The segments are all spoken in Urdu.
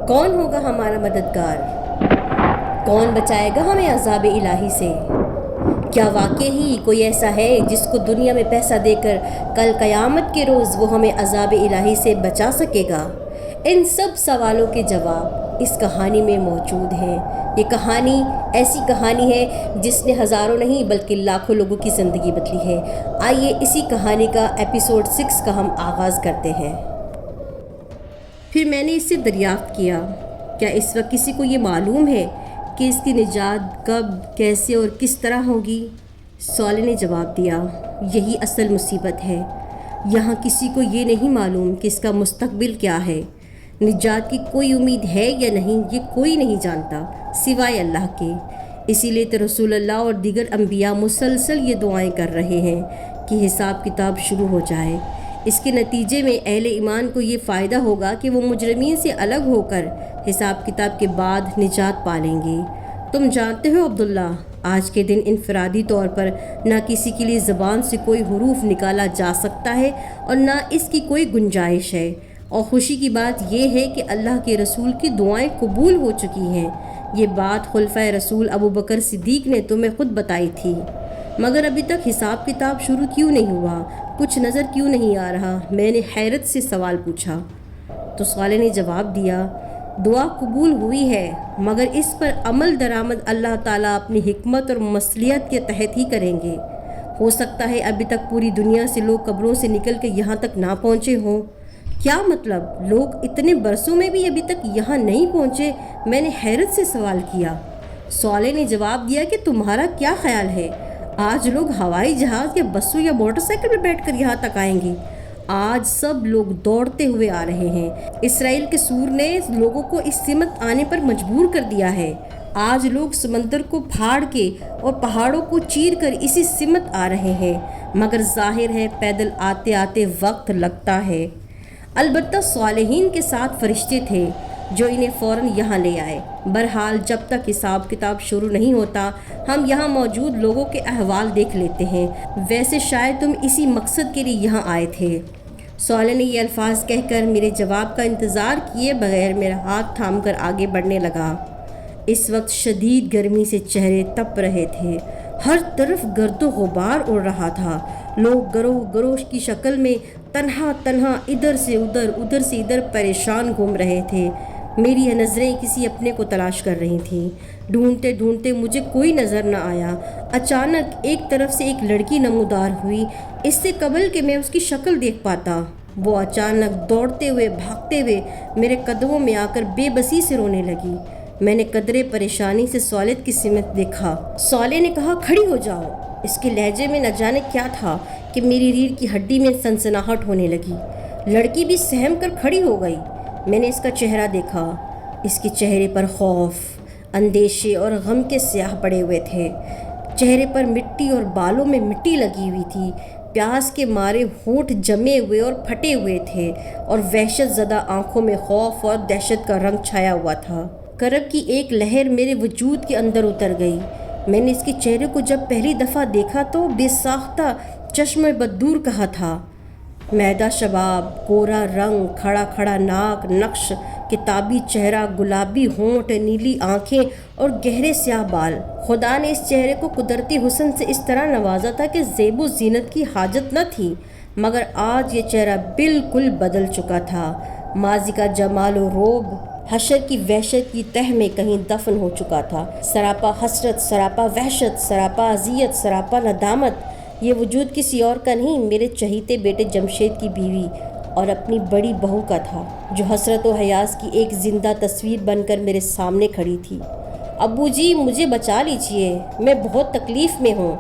کون ہوگا ہمارا مددگار؟ کون بچائے گا ہمیں عذاب الہی سے؟ کیا واقعی ہی کوئی ایسا ہے جس کو دنیا میں پیسہ دے کر کل قیامت کے روز وہ ہمیں عذاب الہی سے بچا سکے گا؟ ان سب سوالوں کے جواب اس کہانی میں موجود ہیں۔ یہ کہانی ایسی کہانی ہے جس نے ہزاروں نہیں بلکہ لاکھوں لوگوں کی زندگی بدلی ہے۔ آئیے اسی کہانی کا ایپیسوڈ 6 کا ہم آغاز کرتے ہیں۔ پھر میں نے اس سے دریافت کیا، کیا اس وقت کسی کو یہ معلوم ہے کہ اس کی نجات کب، کیسے اور کس طرح ہوگی؟ صالح نے جواب دیا، یہی اصل مصیبت ہے۔ یہاں کسی کو یہ نہیں معلوم کہ اس کا مستقبل کیا ہے۔ نجات کی کوئی امید ہے یا نہیں، یہ کوئی نہیں جانتا سوائے اللہ کے۔ اسی لیے تو رسول اللہ اور دیگر انبیاء مسلسل یہ دعائیں کر رہے ہیں کہ حساب کتاب شروع ہو جائے۔ اس کے نتیجے میں اہل ایمان کو یہ فائدہ ہوگا کہ وہ مجرمین سے الگ ہو کر حساب کتاب کے بعد نجات پالیں گے۔ تم جانتے ہو عبداللہ، آج کے دن انفرادی طور پر نہ کسی کے لیے زبان سے کوئی حروف نکالا جا سکتا ہے اور نہ اس کی کوئی گنجائش ہے، اور خوشی کی بات یہ ہے کہ اللہ کے رسول کی دعائیں قبول ہو چکی ہیں۔ یہ بات خلفائے رسول ابو بکر صدیق نے تمہیں خود بتائی تھی، مگر ابھی تک حساب کتاب شروع کیوں نہیں ہوا؟ کچھ نظر کیوں نہیں آ رہا؟ میں نے حیرت سے سوال پوچھا تو صالح نے جواب دیا، دعا قبول ہوئی ہے مگر اس پر عمل درآمد اللہ تعالیٰ اپنی حکمت اور مصلحت کے تحت ہی کریں گے۔ ہو سکتا ہے ابھی تک پوری دنیا سے لوگ قبروں سے نکل کے یہاں تک نہ پہنچے ہوں۔ کیا مطلب؟ لوگ اتنے برسوں میں بھی ابھی تک یہاں نہیں پہنچے؟ میں نے حیرت سے سوال کیا۔ صالح نے جواب دیا کہ تمہارا کیا خیال ہے، آج لوگ ہوائی جہاز یا بسوں یا موٹر سائیکل میں بیٹھ کر یہاں تک آئیں گے؟ آج سب لوگ دوڑتے ہوئے آ رہے ہیں۔ اسرائیل کے سور نے لوگوں کو اس سمت آنے پر مجبور کر دیا ہے۔ آج لوگ سمندر کو پھاڑ کے اور پہاڑوں کو چیر کر اسی سمت آ رہے ہیں، مگر ظاہر ہے پیدل آتے آتے وقت لگتا ہے۔ البتہ صالحین کے ساتھ فرشتے تھے جو انہیں فوراً یہاں لے آئے۔ بہرحال جب تک حساب کتاب شروع نہیں ہوتا ہم یہاں موجود لوگوں کے احوال دیکھ لیتے ہیں۔ ویسے شاید تم اسی مقصد کے لیے یہاں آئے تھے۔ صالح نے یہ الفاظ کہہ کر میرے جواب کا انتظار کیے بغیر میرا ہاتھ تھام کر آگے بڑھنے لگا۔ اس وقت شدید گرمی سے چہرے تپ رہے تھے، ہر طرف گرد و غبار اڑ رہا تھا۔ لوگ گروہ گروہ کی شکل میں تنہا تنہا ادھر سے ادھر ادھر سے ادھر پریشان گھوم رہے تھے۔ میری یہ نظریں کسی اپنے کو تلاش کر رہی تھیں۔ ڈھونڈتے ڈھونڈتے مجھے کوئی نظر نہ آیا۔ اچانک ایک طرف سے ایک لڑکی نمودار ہوئی، اس سے قبل کہ میں اس کی شکل دیکھ پاتا۔ وہ اچانک دوڑتے ہوئے بھاگتے ہوئے میرے قدموں میں آ کر بے بسی سے رونے لگی۔ میں نے قدرے پریشانی سے صالح کی سمت دیکھا۔ صالح نے کہا، کھڑی ہو جاؤ۔ اس کے لہجے میں نہ جانے کیا تھا کہ میری ریڑھ کی ہڈی میں سنسناہٹ ہونے لگی۔ لڑکی بھی سہم کر کھڑی ہو گئی۔ میں نے اس کا چہرہ دیکھا۔ اس کے چہرے پر خوف، اندیشے اور غم کے سیاہ پڑے ہوئے تھے۔ چہرے پر مٹی اور بالوں میں مٹی لگی ہوئی تھی۔ پیاس کے مارے ہونٹ جمے ہوئے اور پھٹے ہوئے تھے اور وحشت زدہ آنکھوں میں خوف اور دہشت کا رنگ چھایا ہوا تھا۔ کرب کی ایک لہر میرے وجود کے اندر اتر گئی۔ میں نے اس کے چہرے کو جب پہلی دفعہ دیکھا تو بے ساختہ چشم بددور کہا تھا۔ میدہ شباب، گورا رنگ، کھڑا کھڑا ناک، نقش کتابی چہرہ، گلابی ہونٹ، نیلی آنکھیں اور گہرے سیاہ بال۔ خدا نے اس چہرے کو قدرتی حسن سے اس طرح نوازا تھا کہ زیب و زینت کی حاجت نہ تھی، مگر آج یہ چہرہ بالکل بدل چکا تھا۔ ماضی کا جمال و روب حشر کی وحشت کی تہ میں کہیں دفن ہو چکا تھا۔ سراپا حسرت، سراپا وحشت، سراپا اذیت، سراپا ندامت۔ یہ وجود کسی اور کا نہیں، میرے چہیتے بیٹے جمشید کی بیوی اور اپنی بڑی بہو کا تھا، جو حسرت و حیاس کی ایک زندہ تصویر بن کر میرے سامنے کھڑی تھی۔ ابو جی، مجھے بچا لیجئے، میں بہت تکلیف میں ہوں۔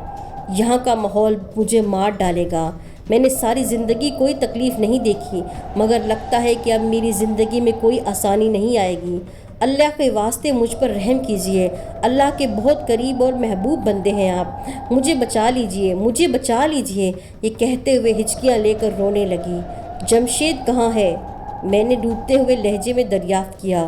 یہاں کا ماحول مجھے مار ڈالے گا۔ میں نے ساری زندگی کوئی تکلیف نہیں دیکھی، مگر لگتا ہے کہ اب میری زندگی میں کوئی آسانی نہیں آئے گی۔ اللہ کے واسطے مجھ پر رحم کیجئے، اللہ کے بہت قریب اور محبوب بندے ہیں آپ، مجھے بچا لیجئے، مجھے بچا لیجئے۔ یہ کہتے ہوئے ہچکیاں لے کر رونے لگی۔ جمشید کہاں ہے؟ میں نے ڈوبتے ہوئے لہجے میں دریافت کیا۔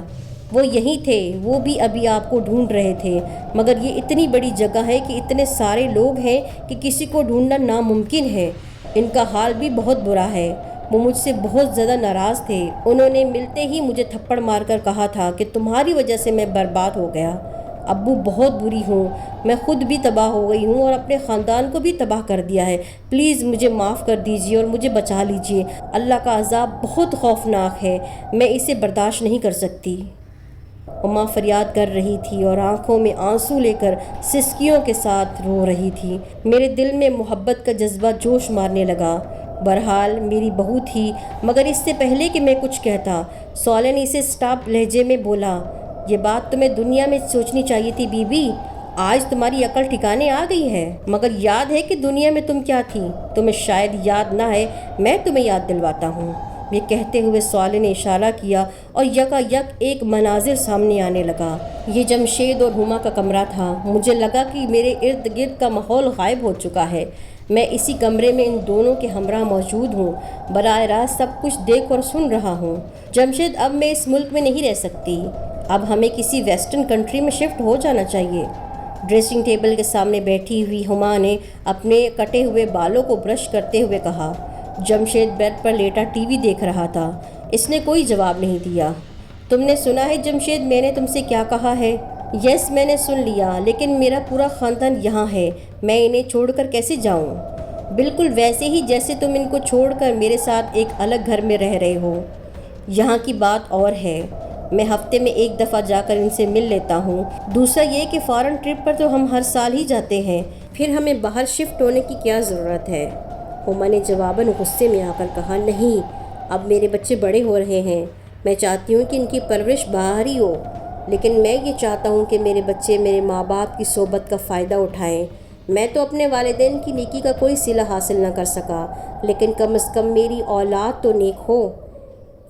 وہ یہیں تھے، وہ بھی ابھی آپ کو ڈھونڈ رہے تھے، مگر یہ اتنی بڑی جگہ ہے کہ اتنے سارے لوگ ہیں کہ کسی کو ڈھونڈنا ناممکن ہے۔ ان کا حال بھی بہت برا ہے۔ وہ مجھ سے بہت زیادہ ناراض تھے۔ انہوں نے ملتے ہی مجھے تھپڑ مار کر کہا تھا کہ تمہاری وجہ سے میں برباد ہو گیا۔ ابو بہت بری ہوں، میں خود بھی تباہ ہو گئی ہوں اور اپنے خاندان کو بھی تباہ کر دیا ہے۔ پلیز مجھے معاف کر دیجیے اور مجھے بچا لیجیے۔ اللہ کا عذاب بہت خوفناک ہے، میں اسے برداشت نہیں کر سکتی۔ اما فریاد کر رہی تھی اور آنکھوں میں آنسو لے کر سسکیوں کے ساتھ رو رہی تھی۔ میرے دل میں محبت کا جذبہ جوش مارنے لگا۔ بہرحال میری بہو تھی، مگر اس سے پہلے کہ میں کچھ کہتا، سولن اسے سٹاپ لہجے میں بولا، یہ بات تمہیں دنیا میں سوچنی چاہیے تھی بی بی، آج تمہاری عقل ٹھکانے آ گئی ہے، مگر یاد ہے کہ دنیا میں تم کیا تھی؟ تمہیں شاید یاد نہ ہے، میں تمہیں یاد دلواتا ہوں۔ یہ کہتے ہوئے سولن نے اشارہ کیا اور یکا یک ایک مناظر سامنے آنے لگا۔ یہ جمشید اور ہما کا کمرہ تھا۔ مجھے لگا کہ میرے ارد گرد کا ماحول غائب ہو چکا ہے، میں اسی کمرے میں ان دونوں کے ہمراہ موجود ہوں، براہ راست سب کچھ دیکھ اور سن رہا ہوں۔ جمشید، اب میں اس ملک میں نہیں رہ سکتی، اب ہمیں کسی ویسٹرن کنٹری میں شفٹ ہو جانا چاہیے۔ ڈریسنگ ٹیبل کے سامنے بیٹھی ہوئی ہما نے اپنے کٹے ہوئے بالوں کو برش کرتے ہوئے کہا۔ جمشید بیڈ پر لیٹا ٹی وی دیکھ رہا تھا، اس نے کوئی جواب نہیں دیا۔ تم نے سنا ہے جمشید میں نے تم سے کیا کہا ہے؟ یس میں نے سن لیا، لیکن میرا پورا خاندان یہاں ہے، میں انہیں چھوڑ کر کیسے جاؤں؟ بالکل ویسے ہی جیسے تم ان کو چھوڑ کر میرے ساتھ ایک الگ گھر میں رہ رہے ہو۔ یہاں کی بات اور ہے، میں ہفتے میں ایک دفعہ جا کر ان سے مل لیتا ہوں، دوسرا یہ کہ فارن ٹرپ پر تو ہم ہر سال ہی جاتے ہیں، پھر ہمیں باہر شفٹ ہونے کی کیا ضرورت ہے؟ ہما نے جواباً غصے میں آ کر کہا، نہیں، اب میرے بچے بڑے ہو رہے ہیں، میں چاہتی ہوں کہ ان کی پرورش باہر ہی ہو، لیکن میں یہ چاہتا ہوں کہ میرے بچے میرے ماں باپ کی صحبت کا فائدہ اٹھائیں۔ میں تو اپنے والدین کی نیکی کا کوئی صلہ حاصل نہ کر سکا، لیکن کم از کم میری اولاد تو نیک ہو۔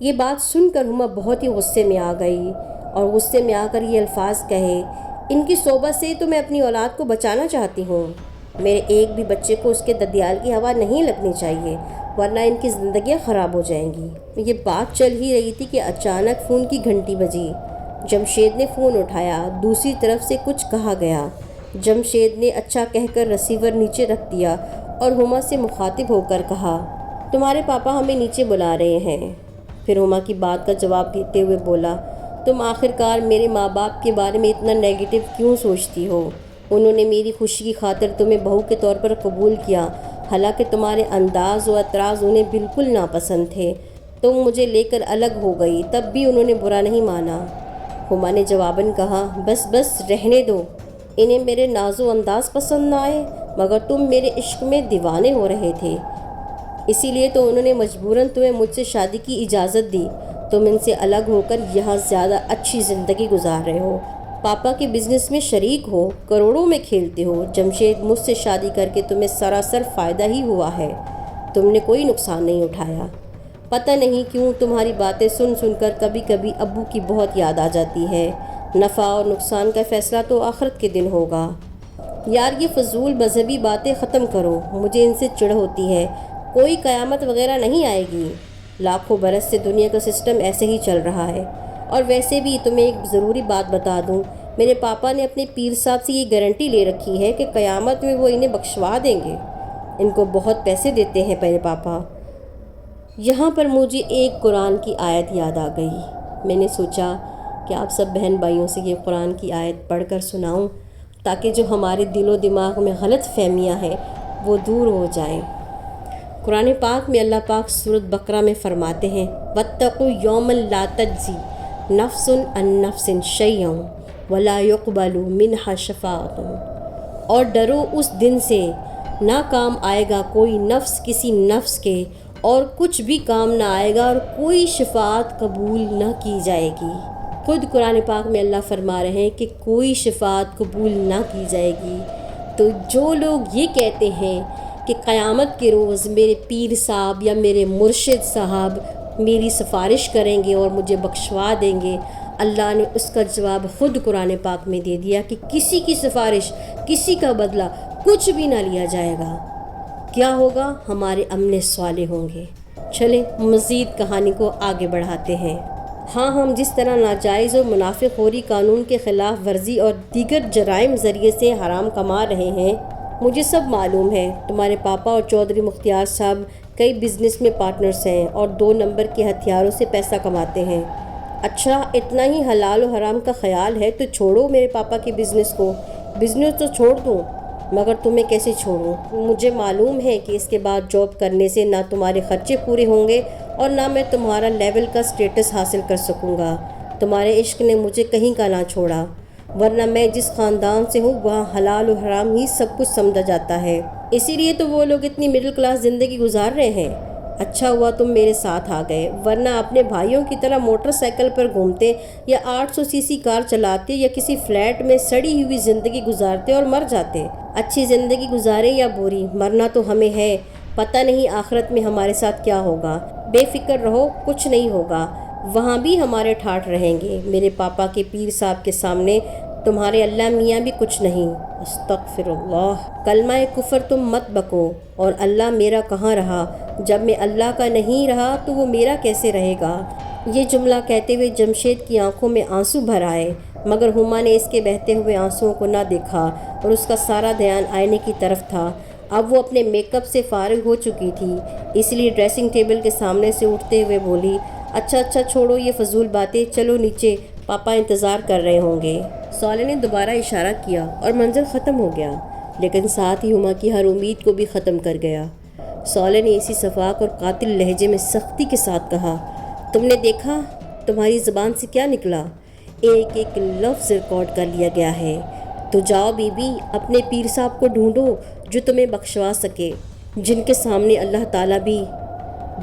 یہ بات سن کر ہما بہت ہی غصے میں آ گئی اور غصے میں آ کر یہ الفاظ کہے، ان کی صحبت سے تو میں اپنی اولاد کو بچانا چاہتی ہوں، میرے ایک بھی بچے کو اس کے ددیال کی ہوا نہیں لگنی چاہیے، ورنہ ان کی زندگیاں خراب ہو جائیں گی۔ یہ بات چل ہی رہی تھی کہ اچانک فون کی گھنٹی بجی۔ جمشید نے فون اٹھایا، دوسری طرف سے کچھ کہا گیا۔ جمشید نے اچھا کہہ کر ریسیور نیچے رکھ دیا اور ہما سے مخاطب ہو کر کہا، تمہارے پاپا ہمیں نیچے بلا رہے ہیں۔ پھر ہما کی بات کا جواب دیتے ہوئے بولا، تم آخرکار میرے ماں باپ کے بارے میں اتنا نیگیٹو کیوں سوچتی ہو؟ انہوں نے میری خوشی کی خاطر تمہیں بہو کے طور پر قبول کیا، حالانکہ تمہارے انداز و اطراز انہیں بالکل ناپسند تھے۔ تم مجھے لے کر الگ ہو گئی، تب بھی انہوں نے برا نہیں مانا۔ ہما نے جواباً کہا، بس بس رہنے دو، انہیں میرے ناز و انداز پسند نہ آئے، مگر تم میرے عشق میں دیوانے ہو رہے تھے، اسی لیے تو انہوں نے مجبوراً تمہیں مجھ سے شادی کی اجازت دی۔ تم ان سے الگ ہو کر یہاں زیادہ اچھی زندگی گزار رہے ہو، پاپا کے بزنس میں شریک ہو، کروڑوں میں کھیلتے ہو۔ جمشید، مجھ سے شادی کر کے تمہیں سراسر فائدہ ہی ہوا ہے، تم نے کوئی نقصان نہیں اٹھایا۔ پتہ نہیں کیوں تمہاری باتیں سن سن کر کبھی کبھی ابو کی بہت یاد آ جاتی ہے۔ نفع اور نقصان کا فیصلہ تو آخرت کے دن ہوگا۔ یار یہ فضول مذہبی باتیں ختم کرو، مجھے ان سے چڑ ہوتی ہے۔ کوئی قیامت وغیرہ نہیں آئے گی، لاکھوں برس سے دنیا کا سسٹم ایسے ہی چل رہا ہے۔ اور ویسے بھی تمہیں ایک ضروری بات بتا دوں، میرے پاپا نے اپنے پیر صاحب سے یہ گارنٹی لے رکھی ہے کہ قیامت میں وہ انہیں بخشوا دیں گے، ان کو بہت پیسے دیتے ہیں میرے پاپا۔ یہاں پر مجھے ایک قرآن کی آیت یاد آ گئی، میں نے سوچا کہ آپ سب بہن بھائیوں سے یہ قرآن کی آیت پڑھ کر سناؤں تاکہ جو ہمارے دل و دماغ میں غلط فہمیاں ہیں وہ دور ہو جائیں۔ قرآن پاک میں اللہ پاک سورۃ بقرہ میں فرماتے ہیں، وَاتَّقُوا يَوْمًا لَا تَجْزِي نَفْسٌ عَن نَفْسٍ شَيْئًا وَلَا يُقْبَلُ مِنْهَا شَفَاعَةٌ، اور ڈرو اس دن سے نہ کام آئے گا کوئی نفس کسی نفس کے، اور کچھ بھی کام نہ آئے گا اور کوئی شفاعت قبول نہ کی جائے گی۔ خود قرآن پاک میں اللہ فرما رہے ہیں کہ کوئی شفاعت قبول نہ کی جائے گی۔ تو جو لوگ یہ کہتے ہیں کہ قیامت کے روز میرے پیر صاحب یا میرے مرشد صاحب میری سفارش کریں گے اور مجھے بخشوا دیں گے، اللہ نے اس کا جواب خود قرآن پاک میں دے دیا کہ کسی کی سفارش، کسی کا بدلہ کچھ بھی نہ لیا جائے گا۔ کیا ہوگا؟ ہمارے عمل صالح ہوں گے۔ چلیں مزید کہانی کو آگے بڑھاتے ہیں۔ ہاں، ہم جس طرح ناجائز اور منافع خوری قانون کے خلاف ورزی اور دیگر جرائم ذریعے سے حرام کما رہے ہیں، مجھے سب معلوم ہے۔ تمہارے پاپا اور چودھری مختار صاحب کئی بزنس میں پارٹنرز ہیں اور 2 نمبر کے ہتھیاروں سے پیسہ کماتے ہیں۔ اچھا، اتنا ہی حلال و حرام کا خیال ہے تو چھوڑو میرے پاپا کے بزنس کو۔ بزنس تو چھوڑ دوں مگر تمہیں کیسے چھوڑوں؟ مجھے معلوم ہے کہ اس کے بعد جاب کرنے سے نہ تمہارے خرچے پورے ہوں گے اور نہ میں تمہارا لیول کا سٹیٹس حاصل کر سکوں گا۔ تمہارے عشق نے مجھے کہیں کا نہ چھوڑا، ورنہ میں جس خاندان سے ہوں وہاں حلال و حرام ہی سب کچھ سمجھا جاتا ہے، اسی لیے تو وہ لوگ اتنی مڈل کلاس زندگی گزار رہے ہیں۔ اچھا ہوا تم میرے ساتھ آ گئے، ورنہ اپنے بھائیوں کی طرح موٹر سائیکل پر گھومتے یا 800 سی سی کار چلاتے یا کسی فلیٹ میں سڑی ہوئی زندگی گزارتے اور مر جاتے۔ اچھی زندگی گزارے یا بری، مرنا تو ہمیں ہے، پتہ نہیں آخرت میں ہمارے ساتھ کیا ہوگا۔ بے فکر رہو، کچھ نہیں ہوگا، وہاں بھی ہمارے ٹھاٹھ رہیں گے۔ میرے پاپا کے پیر صاحب کے سامنے تمہارے اللہ میاں بھی کچھ نہیں۔ استغفر اللہ، کلمہ کفر تم مت بکو۔ اور اللہ میرا کہاں رہا؟ جب میں اللہ کا نہیں رہا تو وہ میرا کیسے رہے گا؟ یہ جملہ کہتے ہوئے جمشید کی آنکھوں میں آنسو بھر آئے، مگر ہما نے اس کے بہتے ہوئے آنسوؤں کو نہ دیکھا اور اس کا سارا دھیان آئینے کی طرف تھا۔ اب وہ اپنے میک اپ سے فارغ ہو چکی تھی، اس لیے ڈریسنگ ٹیبل کے سامنے سے اٹھتے ہوئے بولی، اچھا چھوڑو یہ فضول باتیں، چلو نیچے، پاپا انتظار کر رہے ہوں گے۔ صالح نے دوبارہ اشارہ کیا اور منظر ختم ہو گیا، لیکن ساتھ ہی ہما کی ہر امید کو بھی ختم کر گیا۔ صالح نے اسی شفاق اور قاتل لہجے میں سختی کے ساتھ کہا، تم نے دیکھا تمہاری زبان سے کیا نکلا؟ ایک ایک لفظ ریکارڈ کر لیا گیا ہے۔ تو جاؤ بی بی، اپنے پیر صاحب کو ڈھونڈو جو تمہیں بخشوا سکے، جن کے سامنے اللہ تعالیٰ بھی۔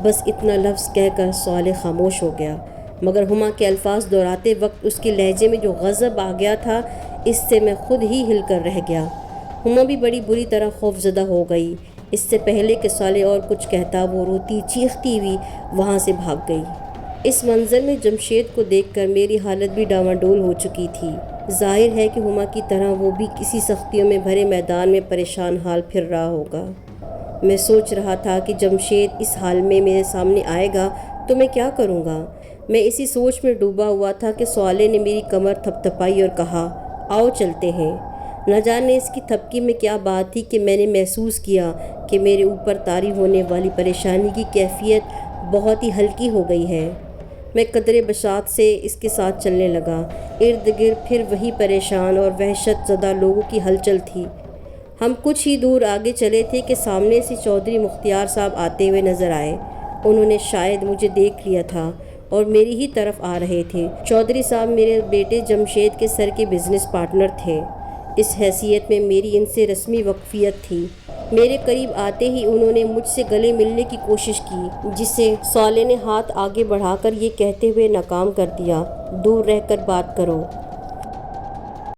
بس اتنا لفظ کہہ کر صالح خاموش ہو گیا، مگر ہما کے الفاظ دہراتے وقت اس کے لہجے میں جو غضب آ گیا تھا، اس سے میں خود ہی ہل کر رہ گیا۔ ہما بھی بڑی بری طرح خوف زدہ ہو گئی۔ اس سے پہلے کہ صالح اور کچھ کہتا، وہ روتی چیختی ہوئی وہاں سے بھاگ گئی۔ اس منظر میں جمشید کو دیکھ کر میری حالت بھی ڈاواڈول ہو چکی تھی۔ ظاہر ہے کہ ہما کی طرح وہ بھی کسی سختیوں میں بھرے میدان میں پریشان حال پھر رہا ہوگا۔ میں سوچ رہا تھا کہ جمشید اس حال میں میرے سامنے آئے گا تو میں کیا کروں گا۔ میں اسی سوچ میں ڈوبا ہوا تھا کہ صالح نے میری کمر تھپ تھپائی اور کہا، آؤ چلتے ہیں۔ نہ جانے اس کی تھپکی میں کیا بات تھی کہ میں نے محسوس کیا کہ میرے اوپر طاری ہونے والی پریشانی کی کیفیت بہت ہی ہلکی ہو گئی ہے۔ میں قدرے بساط سے اس کے ساتھ چلنے لگا۔ ارد گرد پھر وہی پریشان اور وحشت زدہ لوگوں کی ہلچل تھی۔ ہم کچھ ہی دور آگے چلے تھے کہ سامنے سے چودھری مختار صاحب آتے ہوئے نظر آئے۔ انہوں نے شاید مجھے دیکھ لیا تھا اور میری ہی طرف آ رہے تھے۔ چودھری صاحب میرے بیٹے جمشید کے سر کے بزنس پارٹنر تھے۔ اس حیثیت میں میری ان سے رسمی واقفیت تھی۔ میرے قریب آتے ہی انہوں نے مجھ سے گلے ملنے کی کوشش کی، جسے صالح نے ہاتھ آگے بڑھا کر یہ کہتے ہوئے ناکام کر دیا، دور رہ کر بات کرو۔